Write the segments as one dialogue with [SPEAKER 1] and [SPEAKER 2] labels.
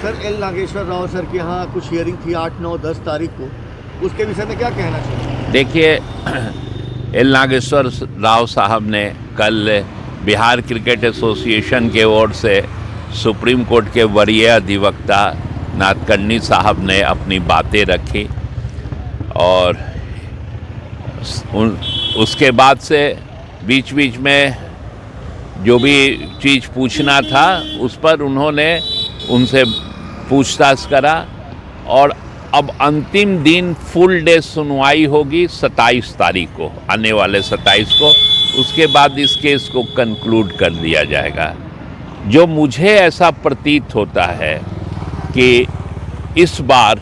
[SPEAKER 1] Sir L Nageshwar Rao sir के यहाँ कुछ हियरिंग थी 8, 9, 10 तारीख को, उसके विषय में क्या कहना चाहिए?
[SPEAKER 2] देखिए, एल नागेश्वर राव साहब ने कल बिहार क्रिकेट एसोसिएशन के ओर से सुप्रीम कोर्ट के वरीय अधिवक्ता नादकर्णी साहब ने अपनी बातें रखी और उसके बाद से बीच बीच में जो भी चीज़ पूछना था उस पर उन्होंने उनसे पूछताछ करा और अब अंतिम दिन फुल डे सुनवाई होगी 27 तारीख को, आने वाले 27 को। उसके बाद इस केस को कंक्लूड कर दिया जाएगा। जो मुझे ऐसा प्रतीत होता है कि इस बार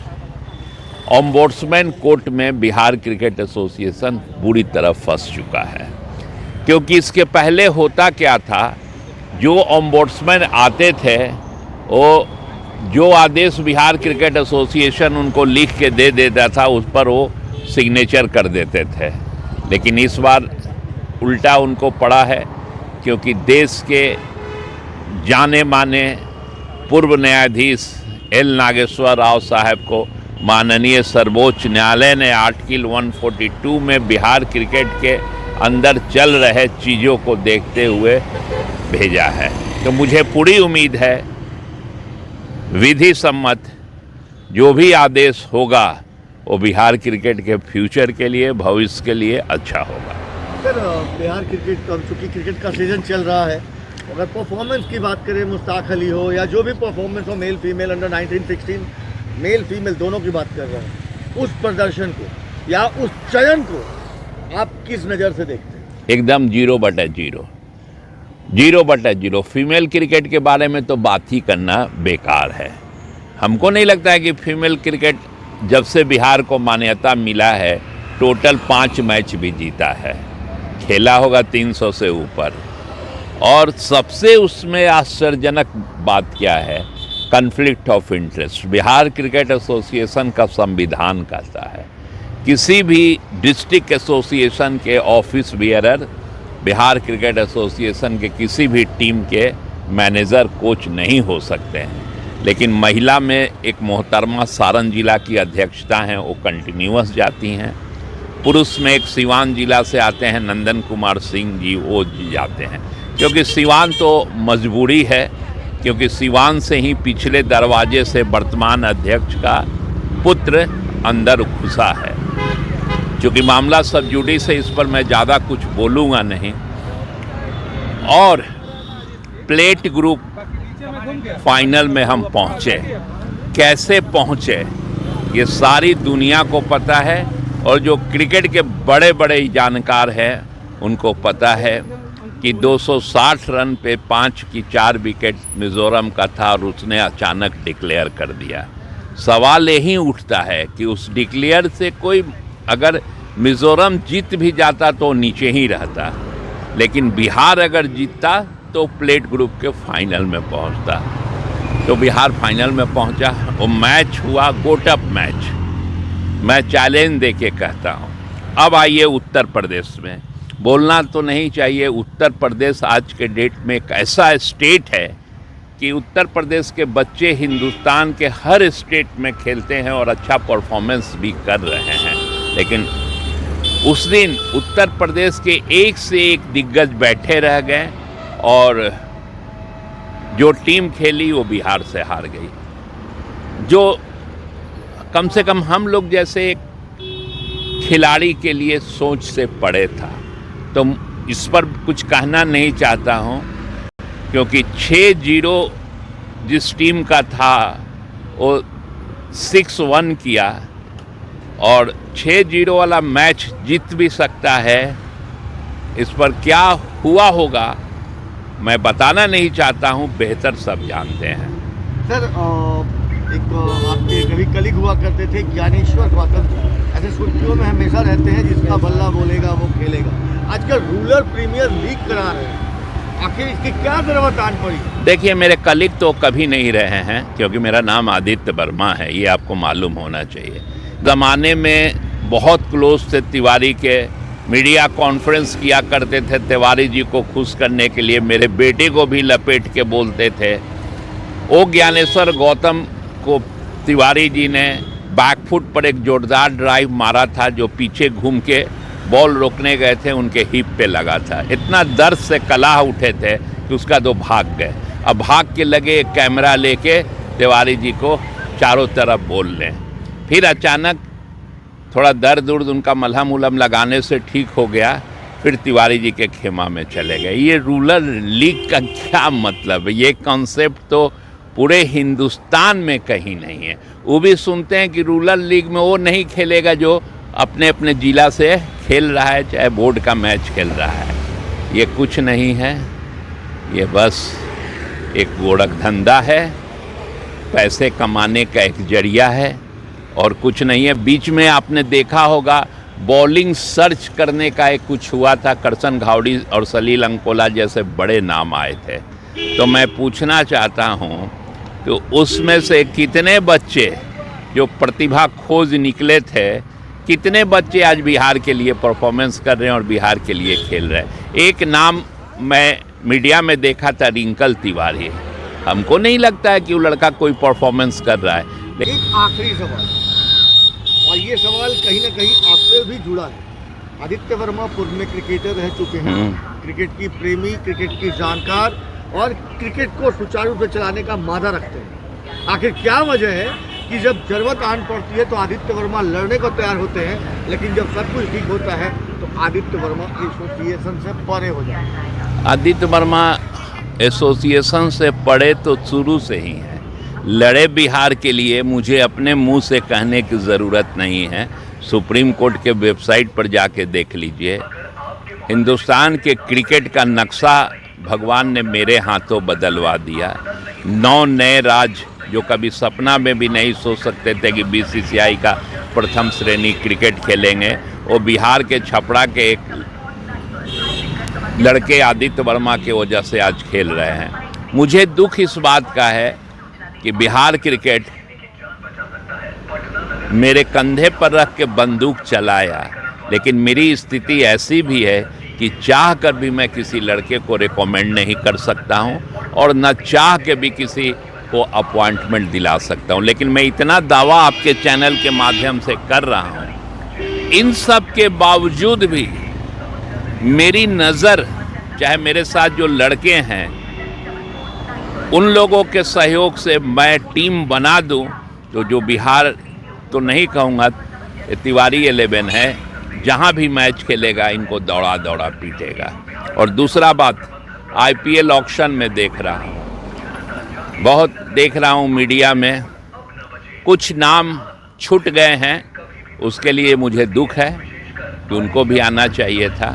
[SPEAKER 2] ओम्बुड्समैन कोर्ट में बिहार क्रिकेट एसोसिएशन बुरी तरह फंस चुका है, क्योंकि इसके पहले होता क्या था, जो ओम्बुड्समैन आते थे वो जो आदेश बिहार क्रिकेट एसोसिएशन उनको लिख के दे देता था उस पर वो सिग्नेचर कर देते थे। लेकिन इस बार उल्टा उनको पड़ा है, क्योंकि देश के जाने माने पूर्व न्यायाधीश एल नागेश्वर राव साहब को माननीय सर्वोच्च न्यायालय ने आर्टिकल 142 में बिहार क्रिकेट के अंदर चल रहे चीज़ों को देखते हुए भेजा है। तो मुझे पूरी उम्मीद है विधि सम्मत जो भी आदेश होगा वो बिहार क्रिकेट के फ्यूचर के लिए, भविष्य के लिए अच्छा होगा।
[SPEAKER 1] सर बिहार क्रिकेट, चूँकि क्रिकेट का सीजन चल रहा है, अगर परफॉर्मेंस की बात करें, मुश्ताक अली हो या जो भी परफॉर्मेंस हो, male female, under 19, 16, male female दोनों की बात कर रहे हैं, उस प्रदर्शन को या उस चयन को आप किस नज़र से देखते हैं?
[SPEAKER 2] एकदम 0/0, 0/0। फीमेल क्रिकेट के बारे में तो बात ही करना बेकार है। हमको नहीं लगता है कि फीमेल क्रिकेट जब से बिहार को मान्यता मिला है टोटल 5 मैच भी जीता है, खेला होगा 300 से ऊपर। और सबसे उसमें आश्चर्यजनक बात क्या है, conflict of interest Bihar cricket association का संविधान कहता है किसी भी डिस्ट्रिक्ट एसोसिएशन के office bearer Bihar cricket association के किसी भी टीम के मैनेजर, कोच नहीं हो सकते हैं। लेकिन महिला में एक मोहतरमा सारण जिला की अध्यक्षता हैं, वो कंटिन्यूअस जाती हैं। पुरुष में एक सिवान जिला से आते हैं नंदन कुमार सिंह जी, वो जाते हैं, क्योंकि सिवान तो मजबूरी है, क्योंकि सिवान से ही पिछले दरवाजे से वर्तमान अध्यक्ष का पुत्र अंदर घुसा है। क्योंकि मामला सब जुडिस है, इस पर मैं ज़्यादा कुछ बोलूँगा नहीं। और प्लेट ग्रुप फाइनल में हम पहुँचे, कैसे पहुँचे ये सारी दुनिया को पता है, और जो क्रिकेट के बड़े बड़े जानकार हैं उनको पता है कि 260 रन पे 5 की 4 विकेट मिज़ोरम का था और उसने अचानक डिक्लेयर कर दिया। सवाल यही उठता है कि उस डिक्लेयर से कोई, अगर मिज़ोरम जीत भी जाता तो नीचे ही रहता, लेकिन बिहार अगर जीतता तो प्लेट ग्रुप के फाइनल में पहुंचता। तो बिहार फाइनल में पहुंचा। वो मैच हुआ गोटअप मैच। मैं चैलेंज दे के कहता हूं, अब आइए उत्तर प्रदेश में। बोलना तो नहीं चाहिए, उत्तर प्रदेश आज के डेट में एक ऐसा स्टेट है कि उत्तर प्रदेश के बच्चे हिंदुस्तान के हर स्टेट में खेलते हैं और अच्छा परफॉर्मेंस भी कर रहे हैं। लेकिन उस दिन उत्तर प्रदेश के एक से एक दिग्गज बैठे रह गए और जो टीम खेली वो बिहार से हार गई, जो कम से कम हम लोग जैसे एक खिलाड़ी के लिए सोच से परे था। तो इस पर कुछ कहना नहीं चाहता हूँ, क्योंकि 6-0 जिस टीम का था वो 6-1 किया और 6-0 वाला मैच जीत भी सकता है। इस पर क्या हुआ होगा मैं बताना नहीं चाहता हूँ, बेहतर सब जानते हैं।
[SPEAKER 1] सर एक आपके कभी कलीग हुआ करते थे ज्ञानेश्वर गौतम, ऐसे सुर्खियों में हमेशा रहते हैं, जिसका बल्ला बोलेगा वो खेलेगा। आजकल रूरल प्रीमियर लीग करा रहे हैं, आखिर इसकी क्या जरूरत आन पड़ी?
[SPEAKER 2] देखिए, मेरे कलीग तो कभी नहीं रहे हैं, क्योंकि मेरा नाम आदित्य वर्मा है, ये आपको मालूम होना चाहिए। ज़माने में बहुत क्लोज थे तिवारी के, मीडिया कॉन्फ्रेंस किया करते थे तिवारी जी को खुश करने के लिए, मेरे बेटे को भी लपेट के बोलते थे। ओ ज्ञानेश्वर गौतम को तिवारी जी ने बैकफुट पर एक जोरदार ड्राइव मारा था, जो पीछे घूम के बॉल रोकने गए थे उनके हिप पे लगा था। इतना दर्द से कलाह उठे थे कि उसका दो भाग गए। अब भाग के लगे एक कैमरा लेके तिवारी जी को चारों तरफ बोल लें। फिर अचानक थोड़ा दर्द उर्द उनका मलहम उलम लगाने से ठीक हो गया, फिर तिवारी जी के खेमा में चले गए। ये रूरल लीग का क्या मतलब है? ये कॉन्सेप्ट तो पूरे हिंदुस्तान में कहीं नहीं है। वो भी सुनते हैं कि रूरल लीग में वो नहीं खेलेगा जो अपने अपने जिला से खेल रहा है, चाहे बोर्ड का मैच खेल रहा है। ये कुछ नहीं है, ये बस एक गोरख धंधा है, पैसे कमाने का एक जरिया है और कुछ नहीं है। बीच में आपने देखा होगा बॉलिंग सर्च करने का एक कुछ हुआ था, करसन घावड़ी और सलील अंकोला जैसे बड़े नाम आए थे। तो मैं पूछना चाहता हूँ कि उसमें से कितने बच्चे जो प्रतिभा खोज निकले थे, कितने बच्चे आज बिहार के लिए परफॉर्मेंस कर रहे हैं और बिहार के लिए खेल रहे हैं। एक नाम मैं मीडिया में देखा था, रिंकल तिवारी। हमको नहीं लगता है कि वो लड़का कोई परफॉर्मेंस कर रहा है।
[SPEAKER 1] एक आखिरी सवाल, और ये सवाल कहीं ना कहीं आपसे भी जुड़ा है। आदित्य वर्मा पूर्व में क्रिकेटर रह चुके हैं, क्रिकेट की प्रेमी, क्रिकेट की जानकार और क्रिकेट को सुचारू रूप से चलाने का मादा रखते हैं। आखिर क्या वजह है कि जब जरूरत आन पड़ती है तो आदित्य वर्मा लड़ने को तैयार होते हैं, लेकिन जब सब कुछ ठीक होता है तो आदित्य वर्मा एसोसिएशन से परे हो जाते हैं?
[SPEAKER 2] आदित्य वर्मा एसोसिएशन से पड़े तो शुरू से ही है। लड़े बिहार के लिए मुझे अपने मुंह से कहने की ज़रूरत नहीं है। सुप्रीम कोर्ट के वेबसाइट पर जाके देख लीजिए। हिंदुस्तान के क्रिकेट का नक्शा भगवान ने मेरे हाथों बदलवा दिया। 9 नए राज्य जो कभी सपना में भी नहीं सोच सकते थे कि बीसीसीआई का प्रथम श्रेणी क्रिकेट खेलेंगे, वो बिहार के छपरा के एक लड़के आदित्य वर्मा के वजह से आज खेल रहे हैं। मुझे दुख इस बात का है कि बिहार क्रिकेट मेरे कंधे पर रख के बंदूक चलाया, लेकिन मेरी स्थिति ऐसी भी है कि चाह कर भी मैं किसी लड़के को रिकमेंड नहीं कर सकता हूं और न चाह के भी किसी को अपॉइंटमेंट दिला सकता हूं। लेकिन मैं इतना दावा आपके चैनल के माध्यम से कर रहा हूं, इन सब के बावजूद भी मेरी नज़र, चाहे मेरे साथ जो लड़के हैं उन लोगों के सहयोग से मैं टीम बना दूं तो जो बिहार तो नहीं कहूँगा, तिवारी 11 है, जहाँ भी मैच खेलेगा इनको दौड़ा दौड़ा पीटेगा। और दूसरा बात, आईपीएल ऑक्शन में देख रहा हूँ, बहुत देख रहा हूँ मीडिया में, कुछ नाम छूट गए हैं। उसके लिए मुझे दुख है कि उनको भी आना चाहिए था,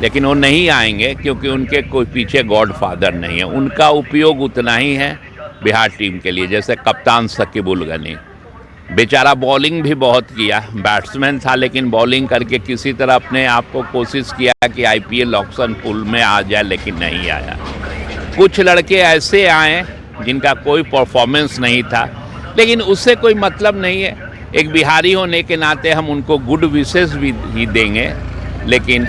[SPEAKER 2] लेकिन वो नहीं आएंगे क्योंकि उनके कोई पीछे गॉडफादर नहीं है। उनका उपयोग उतना ही है बिहार टीम के लिए, जैसे कप्तान शकीब उल गनी, बेचारा बॉलिंग भी बहुत किया, बैट्समैन था लेकिन बॉलिंग करके किसी तरह अपने आप को कोशिश किया कि आईपीएल ऑक्शन पूल में आ जाए, लेकिन नहीं आया। कुछ लड़के ऐसे आए जिनका कोई परफॉर्मेंस नहीं था, लेकिन उससे कोई मतलब नहीं है। एक बिहारी होने के नाते हम उनको गुड विशेस भी देंगे, लेकिन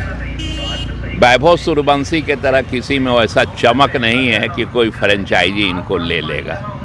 [SPEAKER 2] वैभव सूर्यवंशी के तरह किसी में वैसा चमक नहीं है कि कोई फ्रेंचाइजी इनको ले लेगा।